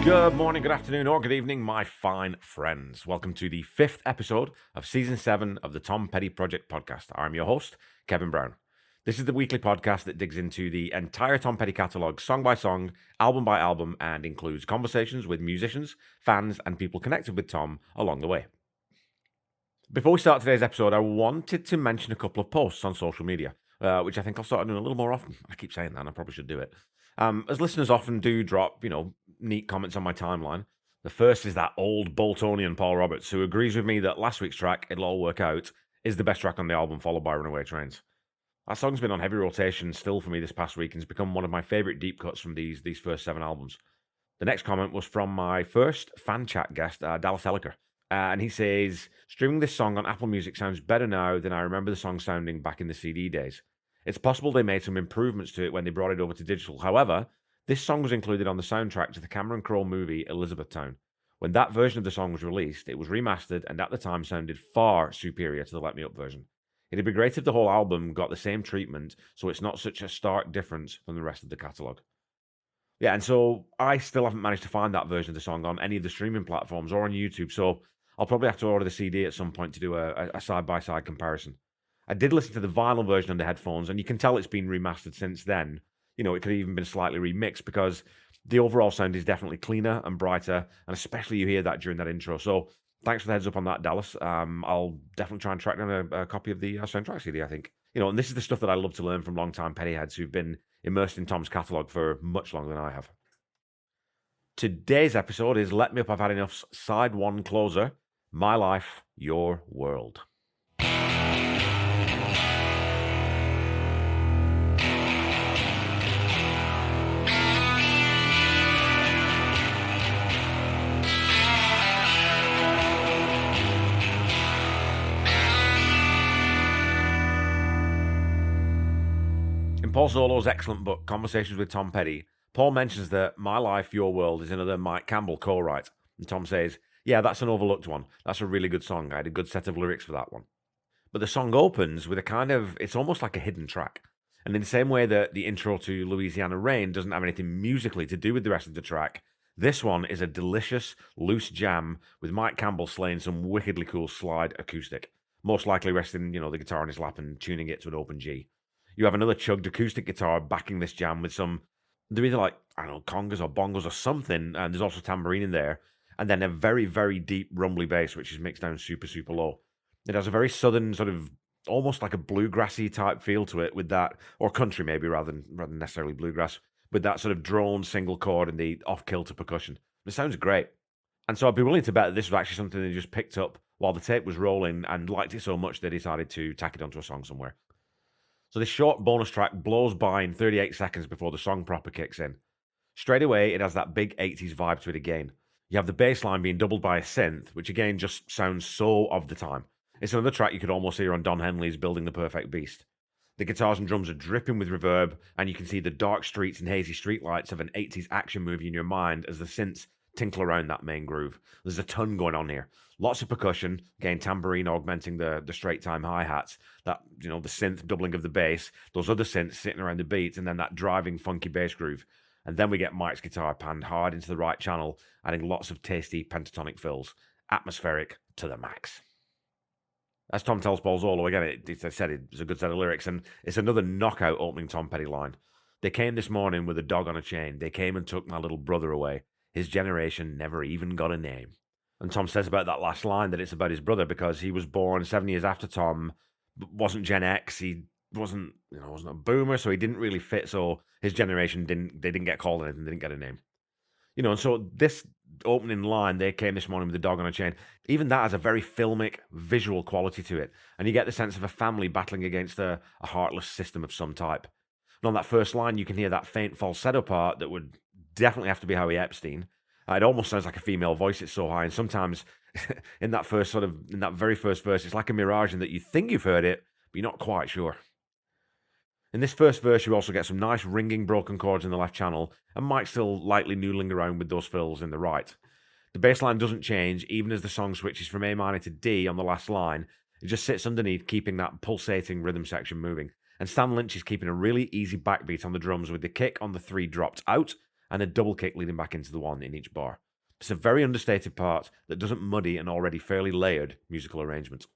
Good morning, good afternoon, or good evening, my fine friends. Welcome to the 5th episode of Season 7 of the Tom Petty Project podcast. I'm your host, Kevin Brown. This is the weekly podcast that digs into the entire Tom Petty catalogue, song by song, album by album, and includes conversations with musicians, fans, and people connected with Tom along the way. Before we start today's episode, I wanted to mention a couple of posts on social media, which I think I'll start doing a little more often. I keep saying that, and I probably should do it. As listeners often do drop, neat comments on my timeline. The first is that old Boltonian Paul Roberts, who agrees with me that last week's track, It'll All Work Out, is the best track on the album, followed by Runaway Trains. That song's been on heavy rotation still for me this past week and has become one of my favourite deep cuts from these first 7 albums. The next comment was from my first fan chat guest, Dallas Elliker. And he says, streaming this song on Apple Music sounds better now than I remember the song sounding back in the CD days. It's possible they made some improvements to it when they brought it over to digital. However, this song was included on the soundtrack to the Cameron Crowe movie Elizabethtown. When that version of the song was released, it was remastered and at the time sounded far superior to the Let Me Up version. It'd be great if the whole album got the same treatment, so it's not such a stark difference from the rest of the catalogue. Yeah, and so I still haven't managed to find that version of the song on any of the streaming platforms or on YouTube, so I'll probably have to order the CD at some point to do a side-by-side comparison. I did listen to the vinyl version on the headphones, and you can tell it's been remastered since then. It could have even been slightly remixed because the overall sound is definitely cleaner and brighter, and especially you hear that during that intro. So thanks for the heads up on that, Dallas. I'll definitely try and track down a copy of the soundtrack CD, I think. And this is the stuff that I love to learn from long-time Petty heads who've been immersed in Tom's catalogue for much longer than I have. Today's episode is Let Me Up, I've Had Enough's Side 1 closer, My Life, Your World. In Paul Zollo's excellent book, Conversations with Tom Petty, Paul mentions that My Life, Your World is another Mike Campbell co-write. And Tom says, yeah, that's an overlooked one. That's a really good song. I had a good set of lyrics for that one. But the song opens with it's almost like a hidden track. And in the same way that the intro to Louisiana Rain doesn't have anything musically to do with the rest of the track, this one is a delicious, loose jam with Mike Campbell slaying some wickedly cool slide acoustic, most likely resting, the guitar on his lap and tuning it to an open G. You have another chugged acoustic guitar backing this jam with they're either congas or bongos or something, and there's also tambourine in there, and then a very, very deep rumbly bass, which is mixed down super, super low. It has a very southern sort of, almost like a bluegrassy type feel to it with that, or country maybe rather than necessarily bluegrass, with that sort of drone single chord and the off-kilter percussion. It sounds great. And so I'd be willing to bet that this was actually something they just picked up while the tape was rolling and liked it so much they decided to tack it onto a song somewhere. So this short bonus track blows by in 38 seconds before the song proper kicks in. Straight away, it has that big 80s vibe to it again. You have the bass line being doubled by a synth, which again just sounds so of the time. It's another track you could almost hear on Don Henley's Building the Perfect Beast. The guitars and drums are dripping with reverb, and you can see the dark streets and hazy streetlights of an 80s action movie in your mind as the synths tinkle around that main groove. There's a ton going on here. Lots of percussion, again, tambourine augmenting the straight time hi-hats, that, the synth doubling of the bass, those other synths sitting around the beats, and then that driving funky bass groove. And then we get Mike's guitar panned hard into the right channel, adding lots of tasty pentatonic fills. Atmospheric to the max. As Tom tells Paul Zollo, again, it was a good set of lyrics, and it's another knockout opening Tom Petty line. They came this morning with a dog on a chain. They came and took my little brother away. His generation never even got a name. And Tom says about that last line that it's about his brother because he was born 7 years after Tom, wasn't Gen X, he wasn't a boomer, so he didn't really fit, so his generation didn't get called anything, they didn't get a name. And so this opening line, they came this morning with a dog on a chain, even that has a very filmic, visual quality to it. And you get the sense of a family battling against a heartless system of some type. And on that first line, you can hear that faint falsetto part that would definitely have to be Howie Epstein. It almost sounds like a female voice, it's so high. And sometimes in that very first verse, it's like a mirage in that you think you've heard it, but you're not quite sure. In this first verse, you also get some nice ringing broken chords in the left channel, and Mike's still lightly noodling around with those fills in the right. The bass line doesn't change, even as the song switches from A minor to D on the last line. It just sits underneath, keeping that pulsating rhythm section moving. And Stan Lynch is keeping a really easy backbeat on the drums with the kick on the 3 dropped out, and a double kick leading back into the one in each bar. It's a very understated part that doesn't muddy an already fairly layered musical arrangement.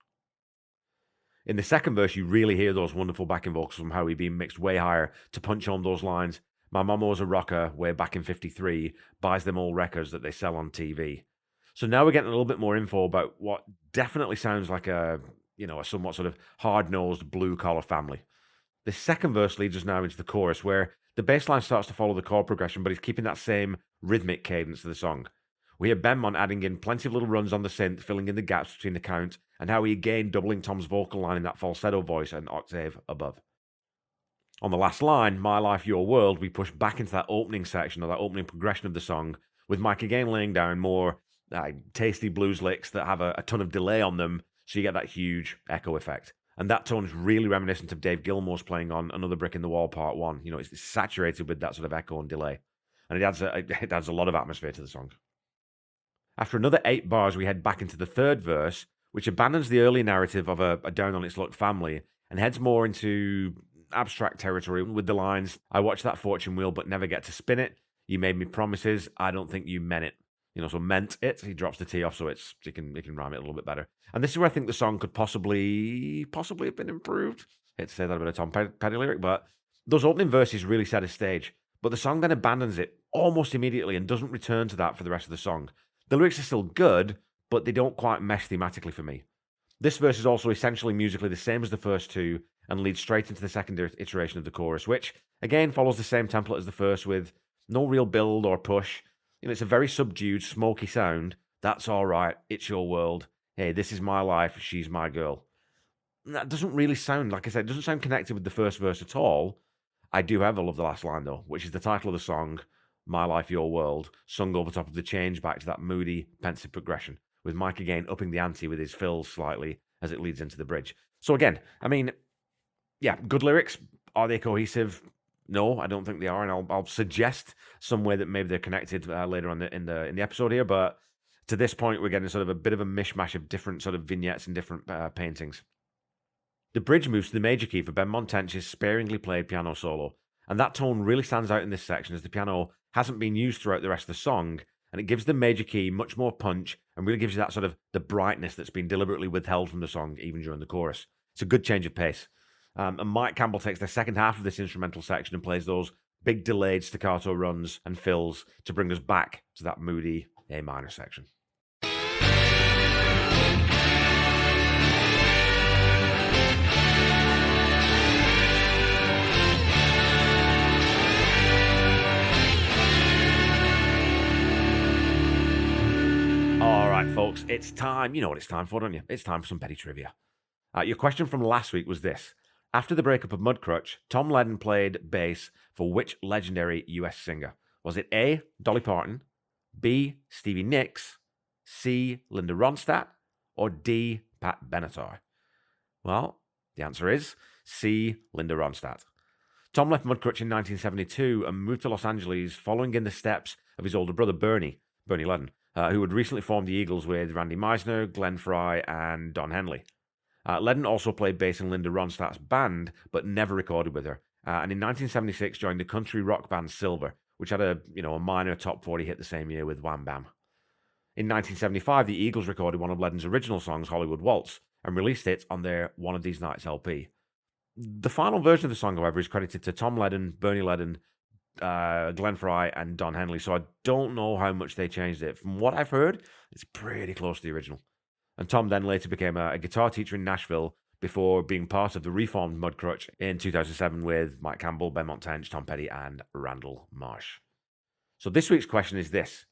In the second verse, you really hear those wonderful backing vocals from Howie being mixed way higher to punch home those lines. My mama was a rocker way back in 53, buys them all records that they sell on TV. So now we're getting a little bit more info about what definitely sounds like a somewhat sort of hard-nosed blue-collar family. The second verse leads us now into the chorus, where the bass line starts to follow the chord progression, but it's keeping that same rhythmic cadence to the song. We hear Benmont adding in plenty of little runs on the synth, filling in the gaps between the count, and Howie again doubling Tom's vocal line in that falsetto voice an octave above. On the last line, My Life, Your World, we push back into that opening section, or that opening progression of the song, with Mike again laying down more tasty blues licks that have a ton of delay on them, so you get that huge echo effect. And that tone is really reminiscent of Dave Gilmour's playing on Another Brick in the Wall Part 1. It's saturated with that sort of echo and delay. And it adds a lot of atmosphere to the song. After another 8 bars, we head back into the third verse, which abandons the early narrative of a down-on-its-luck family and heads more into abstract territory with the lines, I watched that fortune wheel but never get to spin it. You made me promises, I don't think you meant it. So meant it, he drops the T off so he can rhyme it a little bit better. And this is where I think the song could possibly have been improved. I hate to say that about a Tom Petty lyric, but those opening verses really set a stage. But the song then abandons it almost immediately and doesn't return to that for the rest of the song. The lyrics are still good, but they don't quite mesh thematically for me. This verse is also essentially musically the same as the first two and leads straight into the second iteration of the chorus, which again follows the same template as the first with no real build or push. It's a very subdued, smoky sound. That's all right. It's your world. Hey, this is my life. She's my girl. And that doesn't really sound, like I said, it doesn't sound connected with the first verse at all. I do have love the last line, though, which is the title of the song, My Life, Your World, sung over top of the change back to that moody, pensive progression, with Mike again upping the ante with his fills slightly as it leads into the bridge. So again, good lyrics. Are they cohesive? No, I don't think they are, and I'll suggest some way that maybe they're connected later on in the episode here. But to this point, we're getting sort of a bit of a mishmash of different sort of vignettes and different paintings. The bridge moves to the major key for Benmont Tench's sparingly played piano solo, and that tone really stands out in this section as the piano hasn't been used throughout the rest of the song, and it gives the major key much more punch and really gives you that sort of the brightness that's been deliberately withheld from the song even during the chorus. It's a good change of pace. And Mike Campbell takes the second half of this instrumental section and plays those big delayed staccato runs and fills to bring us back to that moody A minor section. All right, folks, it's time. You know what it's time for, don't you? It's time for some petty trivia. Your question from last week was this. After the breakup of Mudcrutch, Tom Ledden played bass for which legendary US singer? Was it A, Dolly Parton, B, Stevie Nicks, C, Linda Ronstadt, or D, Pat Benatar? Well, the answer is C, Linda Ronstadt. Tom left Mudcrutch in 1972 and moved to Los Angeles following in the steps of his older brother Bernie Ledden, who had recently formed the Eagles with Randy Meisner, Glenn Frey, and Don Henley. Ledden also played bass in Linda Ronstadt's band, but never recorded with her. And in 1976 joined the country rock band Silver, which had a minor top 40 hit the same year with Wham Bam. In 1975, the Eagles recorded one of Ledden's original songs, Hollywood Waltz, and released it on their One of These Nights LP. The final version of the song, however, is credited to Tom Ledden, Bernie Ledden, Glenn Frey, and Don Henley, so I don't know how much they changed it. From what I've heard, it's pretty close to the original. And Tom then later became a guitar teacher in Nashville before being part of the reformed Mudcrutch in 2007 with Mike Campbell, Benmont Tench, Tom Petty, and Randall Marsh. So this week's question is this.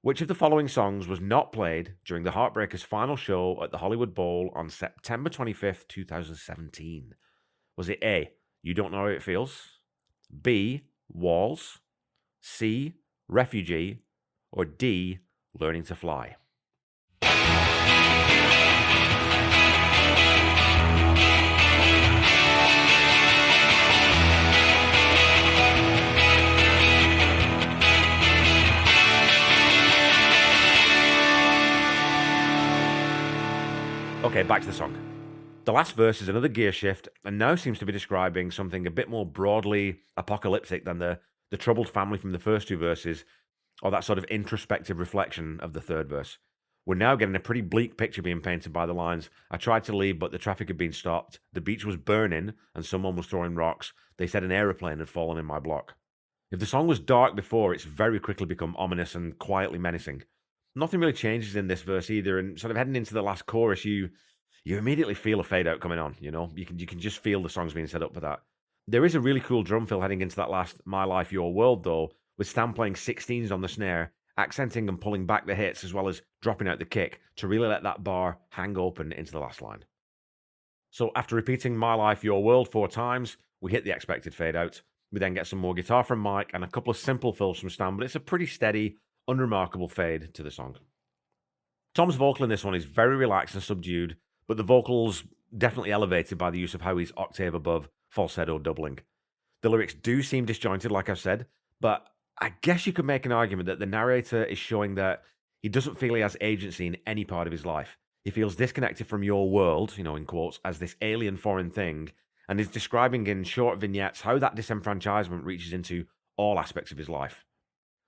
Which of the following songs was not played during the Heartbreakers' final show at the Hollywood Bowl on September 25th, 2017? Was it A, You Don't Know How It Feels, B, Walls, C, Refugee, or D, Learning to Fly? Okay, back to the song. The last verse is another gear shift and now seems to be describing something a bit more broadly apocalyptic than the The troubled family from the first two verses, or that sort of introspective reflection of the third verse. We're now getting a pretty bleak picture being painted by the lines. I tried to leave, but the traffic had been stopped. The beach was burning, and someone was throwing rocks. They said an aeroplane had fallen in my block. If the song was dark before, it's very quickly become ominous and quietly menacing. Nothing really changes in this verse either, and sort of heading into the last chorus, you immediately feel a fade out coming on. You can just feel the song's being set up for that. There is a really cool drum fill heading into that last "My Life, Your World" though, with Stan playing 16s on the snare, accenting and pulling back the hits as well as dropping out the kick to really let that bar hang open into the last line. So after repeating "My Life, Your World" 4 times, we hit the expected fade out. We then get some more guitar from Mike and a couple of simple fills from Stan, but it's a pretty steady, unremarkable fade to the song. Tom's vocal in this one is very relaxed and subdued, but the vocals definitely elevated by the use of Howie's octave above falsetto doubling. The lyrics do seem disjointed, like I've said, but I guess you could make an argument that the narrator is showing that he doesn't feel he has agency in any part of his life. He feels disconnected from your world, in quotes, as this alien foreign thing, and is describing in short vignettes how that disenfranchisement reaches into all aspects of his life.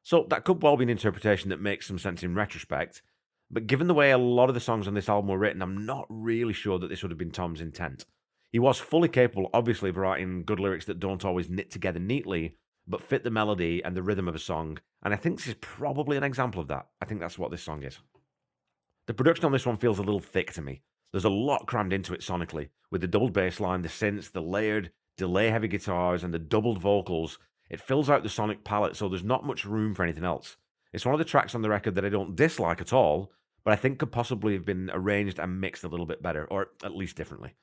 So that could well be an interpretation that makes some sense in retrospect, but given the way a lot of the songs on this album were written, I'm not really sure that this would have been Tom's intent. He was fully capable, obviously, of writing good lyrics that don't always knit together neatly, but fit the melody and the rhythm of a song, and I think this is probably an example of that. I think that's what this song is. The production on this one feels a little thick to me. There's a lot crammed into it sonically, with the doubled bass line, the synths, the layered, delay-heavy guitars, and the doubled vocals. It fills out the sonic palette, so there's not much room for anything else. It's one of the tracks on the record that I don't dislike at all, but I think could possibly have been arranged and mixed a little bit better, or at least differently.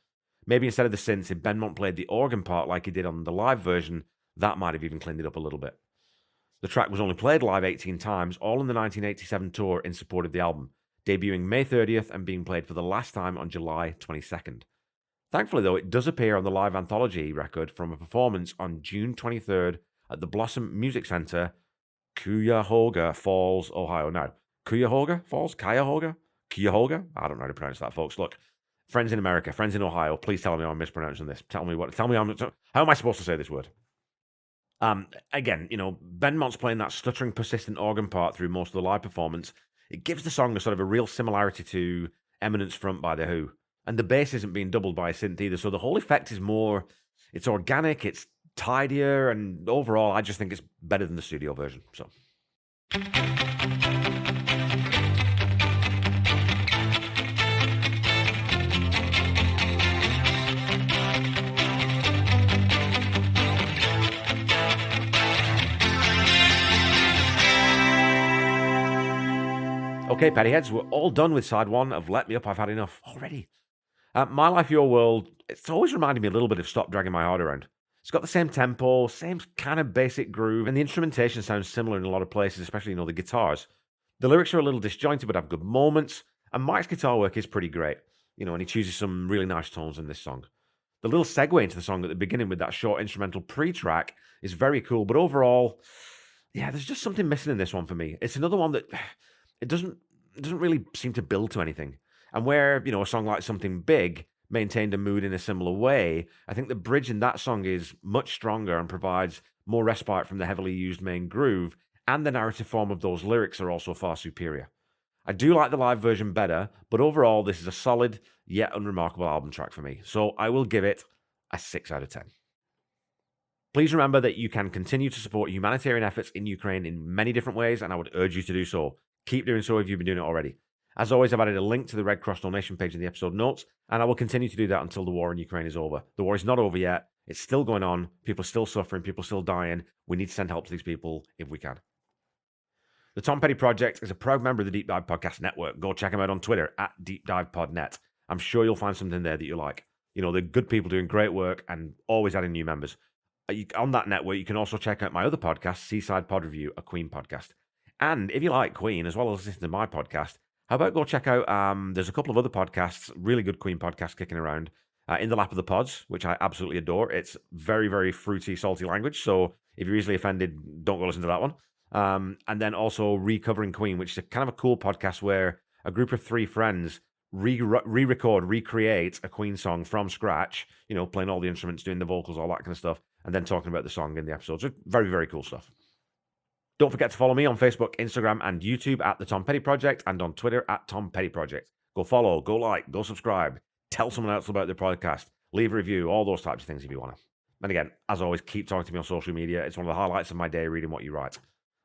Maybe instead of the synths, if Benmont played the organ part like he did on the live version, that might have even cleaned it up a little bit. The track was only played live 18 times, all in the 1987 tour in support of the album, debuting May 30th and being played for the last time on July 22nd. Thankfully, though, it does appear on the live anthology record from a performance on June 23rd at the Blossom Music Center, Cuyahoga Falls, Ohio. Now, Cuyahoga Falls? Cuyahoga? Cuyahoga? I don't know how to pronounce that, folks. Look, friends in America, friends in Ohio, please tell me I'm mispronouncing this. Tell me how am I supposed to say this word? Again, Benmont's playing that stuttering, persistent organ part through most of the live performance. It gives the song a sort of a real similarity to Eminence Front by The Who. And the bass isn't being doubled by a synth either, so the whole effect is it's organic, it's tidier, and overall, I just think it's better than the studio version. So. Okay, Pettyheads, we're all done with side 1 of Let Me Up, I've Had Enough already. My Life, Your World, it's always reminded me a little bit of Stop Dragging My Heart Around. It's got the same tempo, same kind of basic groove, and the instrumentation sounds similar in a lot of places, especially, the guitars. The lyrics are a little disjointed but have good moments, and Mike's guitar work is pretty great, and he chooses some really nice tones in this song. The little segue into the song at the beginning with that short instrumental pre-track is very cool, but overall, yeah, there's just something missing in this one for me. It's another one that it doesn't really seem to build to anything. And where, a song like Something Big maintained a mood in a similar way, I think the bridge in that song is much stronger and provides more respite from the heavily used main groove, and the narrative form of those lyrics are also far superior. I do like the live version better, but overall this is a solid yet unremarkable album track for me, so I will give it a 6 out of 10. Please remember that you can continue to support humanitarian efforts in Ukraine in many different ways, and I would urge you to do so. Keep doing so if you've been doing it already. As always, I've added a link to the Red Cross donation page in the episode notes, and I will continue to do that until the war in Ukraine is over. The war is not over yet. It's still going on. People are still suffering. People are still dying. We need to send help to these people if we can. The Tom Petty Project is a proud member of the Deep Dive Podcast Network. Go check them out on Twitter at DeepDivePodNet. I'm sure you'll find something there that you like. They're good people doing great work and always adding new members. On that network, you can also check out my other podcast, Seaside Pod Review, a Queen podcast. And if you like Queen, as well as listening to my podcast, how about go check out, there's a couple of other podcasts, really good Queen podcasts kicking around. In the Lap of the Pods, which I absolutely adore. It's very, very fruity, salty language, so if you're easily offended, don't go listen to that one. And then also Recovering Queen, which is a kind of a cool podcast where a group of 3 friends recreate a Queen song from scratch, playing all the instruments, doing the vocals, all that kind of stuff. and then talking about the song in the episodes. So very, very cool stuff. Don't forget to follow me on Facebook, Instagram, and YouTube at The Tom Petty Project, and on Twitter at Tom Petty Project. Go follow, go like, go subscribe, tell someone else about the podcast, leave a review, all those types of things if you want to. And again, as always, keep talking to me on social media. It's one of the highlights of my day, reading what you write.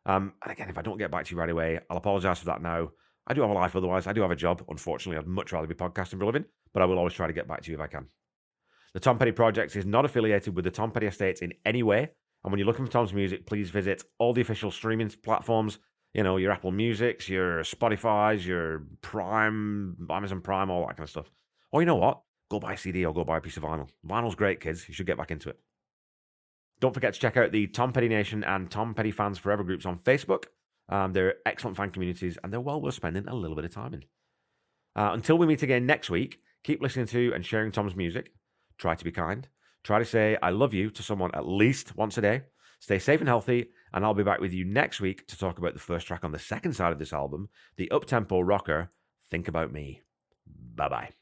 And again, if I don't get back to you right away, I'll apologize for that now. I do have a life otherwise. I do have a job. Unfortunately, I'd much rather be podcasting for a living, but I will always try to get back to you if I can. The Tom Petty Project is not affiliated with the Tom Petty Estates in any way. And when you're looking for Tom's music, please visit all the official streaming platforms. You know, your Apple Musics, your Spotify's, your Prime, Amazon Prime, all that kind of stuff. Or you know what? Go buy a CD or go buy a piece of vinyl. Vinyl's great, kids. You should get back into it. Don't forget to check out the Tom Petty Nation and Tom Petty Fans Forever groups on Facebook. They're excellent fan communities, and they're well worth spending a little bit of time in. Until we meet again next week, keep listening to and sharing Tom's music. Try to be kind. Try to say I love you to someone at least once a day. Stay safe and healthy, and I'll be back with you next week to talk about the first track on the second side of this album, the up-tempo rocker, Think About Me. Bye-bye.